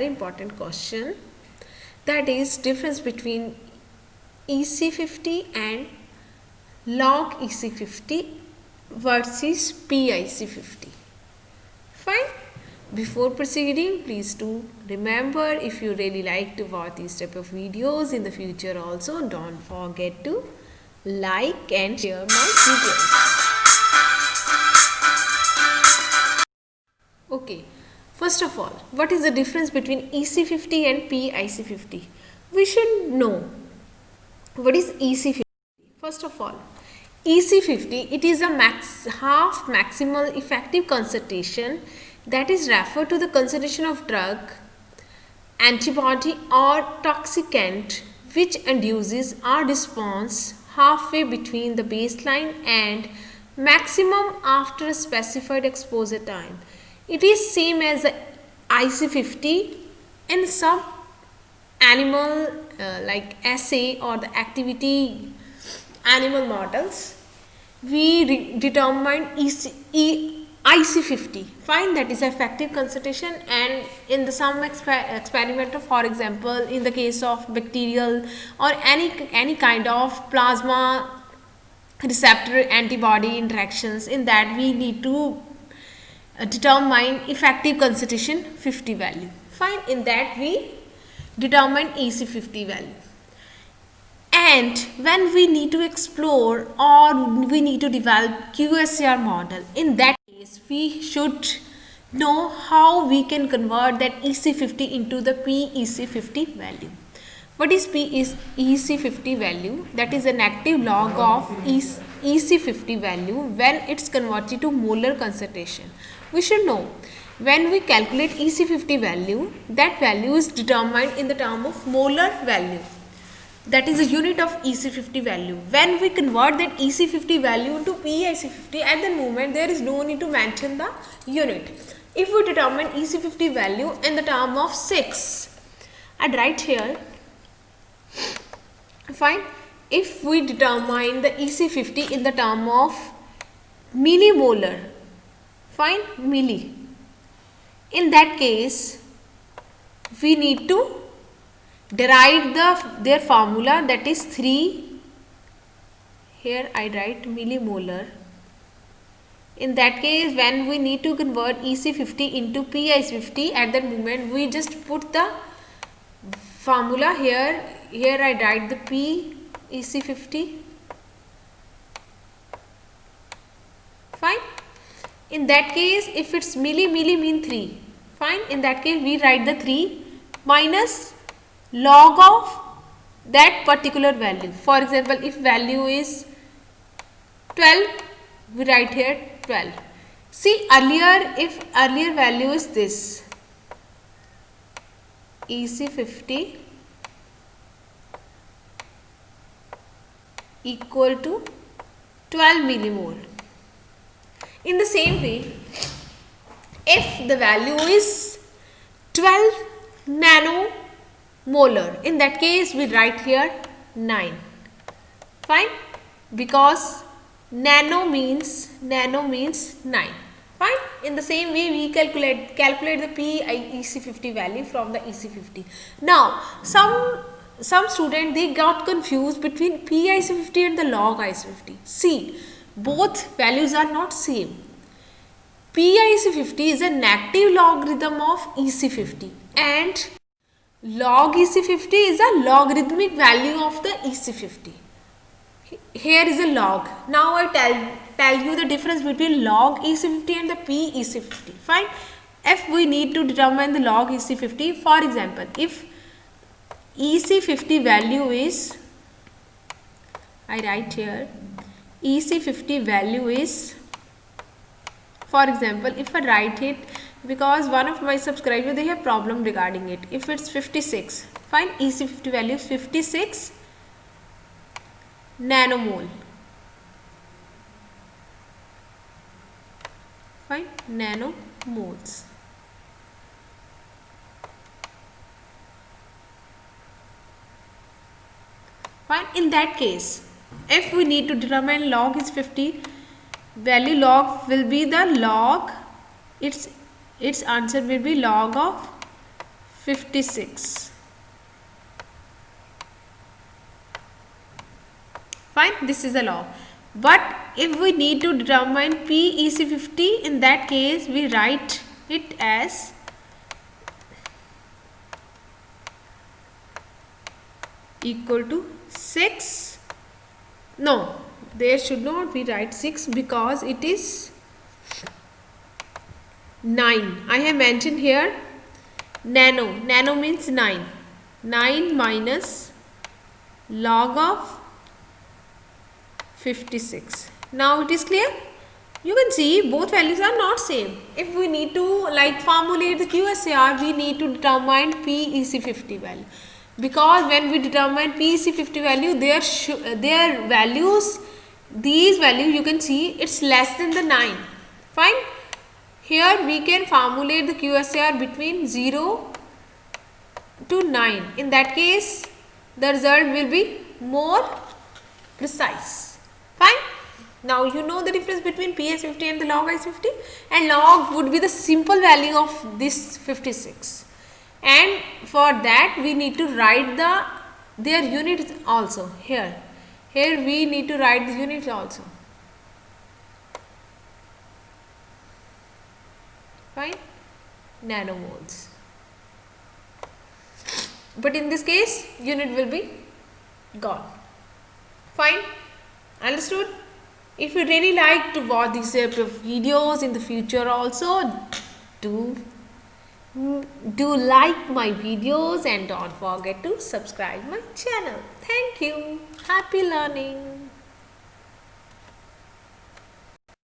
very important question, that is difference between EC50 and log EC50 versus PIC50. Fine. Before proceeding, please do remember, if you really like to watch these type of videos in the future also, don't forget to like and share my videos. Okay, first of all, what is the difference between EC50 and PIC50? We should know what is EC50. First of all, EC50, it is a half maximal effective concentration, that is referred to the concentration of drug, antibody or toxicant which induces a response halfway between the baseline and maximum after a specified exposure time. It is same as the IC50. In some animal like assay or the activity animal models, we determine IC50. Fine, that is effective concentration, and in the some experiment, for example, in the case of bacterial or any kind of plasma receptor antibody interactions, in that we need to determine effective concentration 50 value. Fine, in that we determine EC50 value. And when we need to explore or we need to develop QSAR model, in that case we should know how we can convert that EC50 into the PEC50 value. What is PEC50 value? That is an active log of EC50 value when it's converted to molar concentration. We should know, when we calculate EC50 value, that value is determined in the term of molar value. That is a unit of EC50 value. When we convert that EC50 value into PIC50, at the moment there is no need to mention the unit. If we determine EC50 value in the term of 6, I'd write here, fine, if we determine the EC50 in the term of millimolar, fine, milli, in that case we need to derive their formula, that is 3, here I write millimolar. In that case, when we need to convert EC50 into PIC50, at that moment we just put the formula here I write the PEC50. Fine. In that case, if it's milli mean 3. Fine. In that case, we write the 3 minus log of that particular value. For example, if value is 12, we write here 12. See, if earlier value is this, EC50 equal to 12 millimole. In the same way, if the value is 12 nanomolar, in that case we write here 9. Fine, because nano means 9. Fine. In the same way we calculate the PIC50 value from the EC50. Now some student, they got confused between PIC50 and the log IC50. See, both values are not same. PIC50 is a negative logarithm of EC50 and log EC50 is a logarithmic value of the EC50. Here is a log. Now I tell you the difference between log EC50 and the PEC50. Fine. If we need to determine the log EC50, for example, if EC50 value is, I write here, EC50 value is, for example, if I write it, because one of my subscribers, they have problem regarding it. If it's 56, fine, EC50 value is 56 nanomole. Fine, nanomoles. Fine, in that case, if we need to determine log is 50 value, log will be the log, its answer will be log of 56. Fine, this is the law. But if we need to determine PEC50, in that case we write it as equal to 6. No, there should not be write 6 because it is 9. I have mentioned here nano. Nano means 9. 9 minus log of 56. Now it is clear? You can see both values are not same. If we need to like formulate the QSAR, we need to determine PEC50 value. Because when we determine PEC50 value, their values, these values you can see it's less than the 9. Fine. Here we can formulate the QSAR between 0 to 9. In that case, the result will be more precise. Fine. Now you know the difference between PS50 and the log IS50, and log would be the simple value of this 56. And for that we need to write their units also here. Here we need to write the units also. Fine, nanomoles. But in this case, unit will be gone. Fine, understood? If you really like to watch these type of videos in the future also, do like my videos and don't forget to subscribe my channel. Thank you. Happy learning.